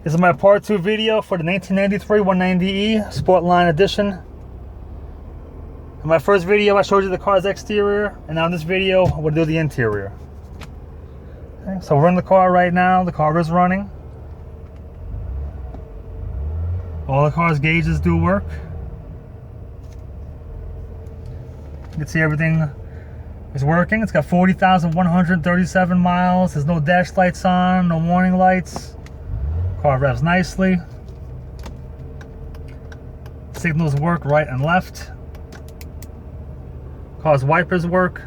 This is my part 2 video for the 1993 190E Sportline edition. In my first video, I showed you the car's exterior, and now in this video, we'll do the interior. Okay, so we're in the car right now. The car is running. All the car's gauges do work. You can see everything is working. It's got 40,137 miles. There's no dash lights on, no warning lights. Car revs nicely. Signals work right and left. Car's wipers work.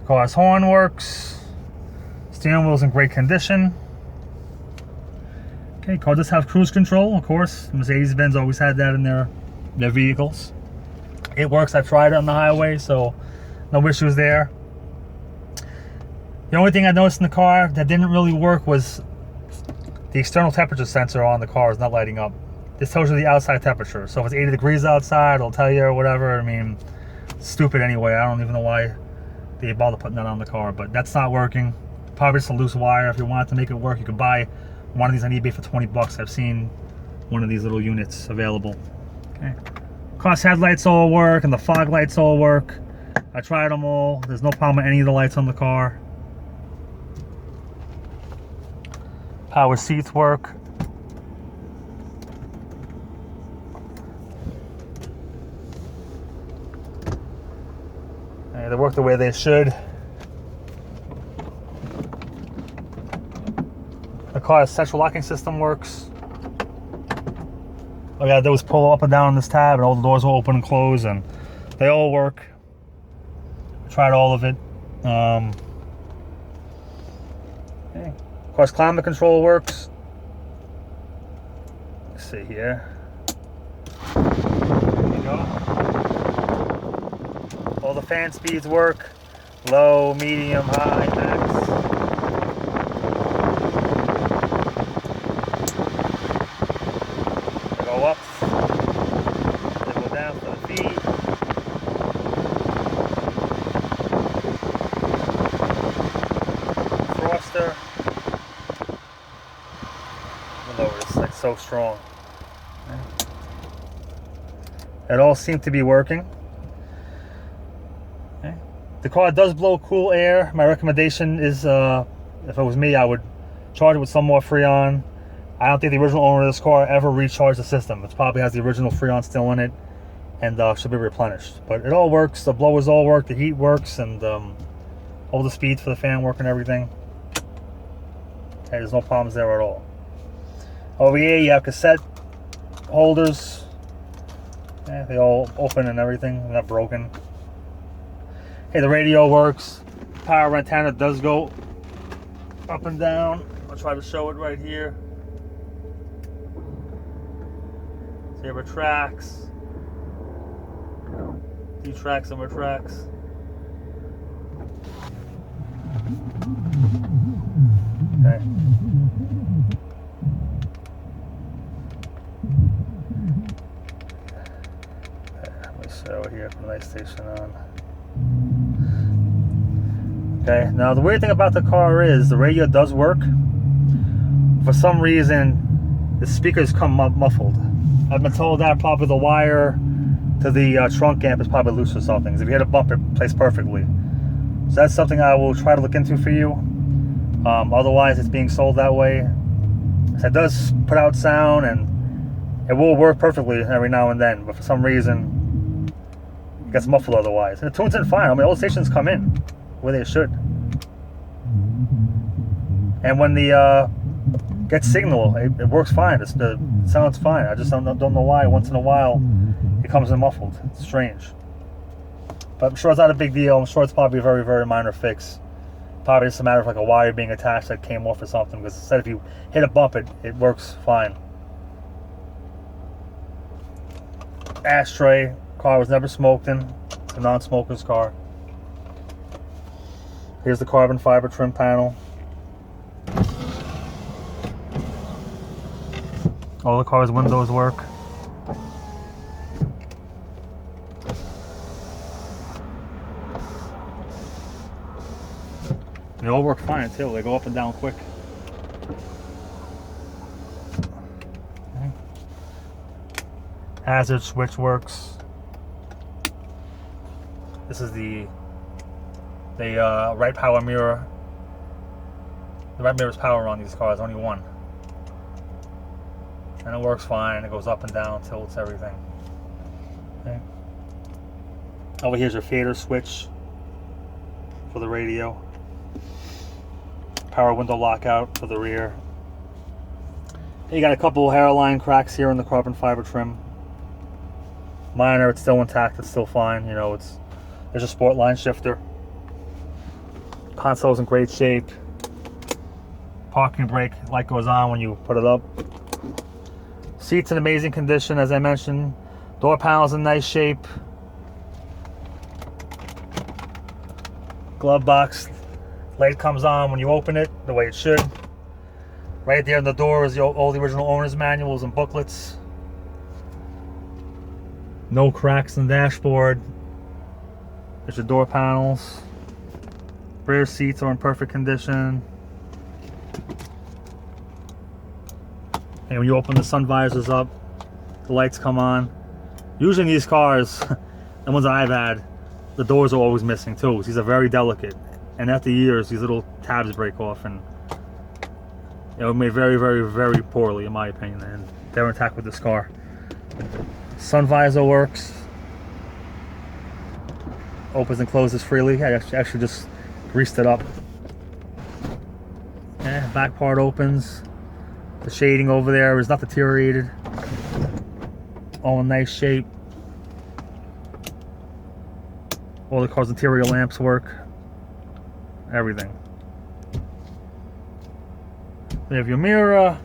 Car's horn works. Steering wheel's in great condition. Okay, car does have cruise control, of course. Mercedes-Benz always had that in their vehicles. It works. I've tried it on the highway, so no issues there. The only thing I noticed in the car that didn't really work was the external temperature sensor on the car is not lighting up. This tells you the outside temperature. So if it's 80 degrees outside, it'll tell you or whatever. I mean, it's stupid anyway. I don't even know why they bother putting that on the car, but that's not working. Probably just a loose wire. If you want to make it work, you could buy one of these on eBay for 20 bucks. I've seen one of these little units available. Okay. Car's headlights all work and the fog lights all work. I tried them all. There's no problem with any of the lights on the car. Power seats work. They work the way they should. The car's central locking system works. All you gotta do is pull up and down on this tab and all the doors will open and close, and they all work. I tried all of it. Okay. Of course, climate control works. Let's see here. There you go. All the fan speeds work. Low, medium, high, max. They go up. They go down for the feet. Thruster. It's like so strong. It all seemed to be working. Okay. The car does blow cool air. My recommendation is, if it was me, I would charge it with some more Freon. I don't think the original owner of this car ever recharged the system. It probably has the original Freon still in it, and should be replenished. But it all works. The blowers all work. The heat works, and all the speeds for the fan work and everything. Okay, there's no problems there at all. Over here you have cassette holders. Yeah, they all open and everything. They're not broken. Hey, the radio works. Power antenna does go up and down. I'll try to show it right here. See, it retracts. Detracts and retracts. Okay. Over here, put the light station on. Okay, now the weird thing about the car is the radio does work. For some reason, the speakers come muffled. I've been told that probably the wire to the trunk amp is probably loose or something. If you hit a bump, it plays perfectly. So that's something I will try to look into for you. Otherwise, it's being sold that way. So it does put out sound, and it will work perfectly every now and then, but for some reason, it gets muffled otherwise. And it tunes in fine. I mean, all the stations come in where they should. And when the gets signal, it works fine. It sounds fine. I just don't know why. Once in a while, it comes in muffled. It's strange. But I'm sure it's not a big deal. I'm sure it's probably a very, very minor fix. Probably just a matter of like a wire being attached that came off or something. Because instead, if you hit a bump, it works fine. Ashtray. Car was never smoked in. It's a non-smoker's car. Here's the carbon fiber trim panel. All the car's windows work. They all work fine too. They go up and down quick. Okay. Hazard switch works. This is the right power mirror. The right mirror's power on these cars, only one. And it works fine. It goes up and down, tilts, everything. Okay. Over here's your fader switch for the radio. Power window lockout for the rear. You got a couple hairline cracks here in the carbon fiber trim. Minor, it's still intact, it's still fine. You know, there's a Sportline shifter. Console's in great shape. Parking brake light goes on when you put it up. Seats in amazing condition, as I mentioned. Door panel's in nice shape. Glove box. Light comes on when you open it, the way it should. Right there in the door is all the original owner's manuals and booklets. No cracks in the dashboard. There's your door panels. Rear seats are in perfect condition. And when you open the sun visors up, the lights come on. Usually in these cars, the ones that I've had, the doors are always missing too. These are very delicate. And after years, these little tabs break off, and they were made very, very, very poorly, in my opinion. And they're intact with this car. Sun visor works. Opens and closes freely. I actually just greased it up. Yeah, back part opens. The shading over there is not deteriorated. All in nice shape. All the car's interior lamps work. Everything. You have your mirror.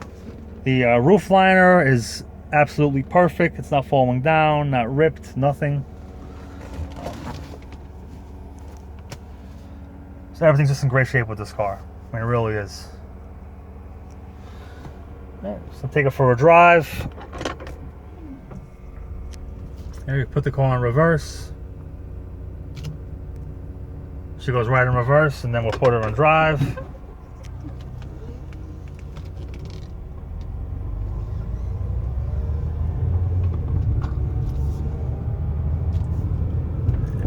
The roof liner is absolutely perfect. It's not falling down, not ripped, nothing. So everything's just in great shape with this car. I mean, it really is. Yeah, so take it for a drive. There you put the car in reverse. She goes right in reverse, and then we'll put her in drive.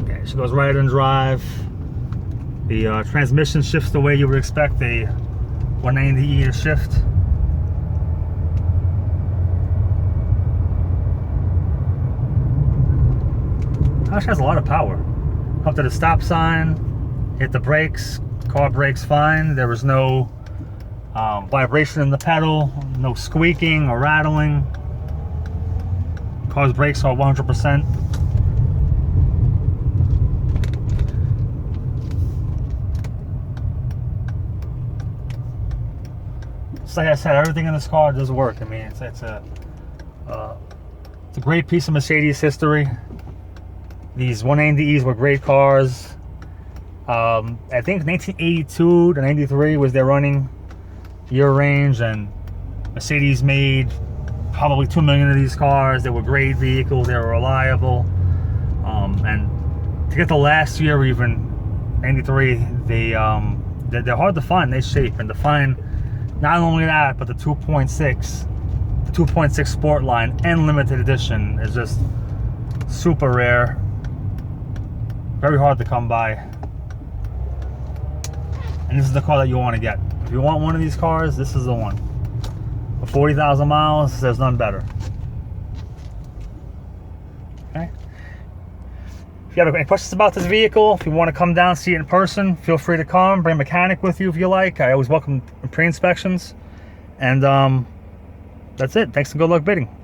Okay, she goes right in drive. The transmission shifts the way you would expect a 190E to shift. Actually has a lot of power. Up to the stop sign, hit the brakes, car brakes fine. There was no vibration in the pedal, no squeaking or rattling. Car's brakes are 100%. Just like I said, everything in this car does work. I mean, it's a great piece of Mercedes history. These 190Es were great cars. I think 1982 to 93 was their running year range, and Mercedes made probably 2 million of these cars. They were great vehicles, they were reliable. And to get the last year, even 93, they're hard to find, they shape. And to find not only that, but the 2.6 Sportline and limited edition is just super rare. Very hard to come by. And this is the car that you want to get. If you want one of these cars, this is the one. For 40,000 miles, there's none better. Okay. If you have any questions about this vehicle, if you want to come down, see it in person, feel free to come. Bring a mechanic with you if you like. I always welcome pre-inspections. And that's it. Thanks and good luck bidding.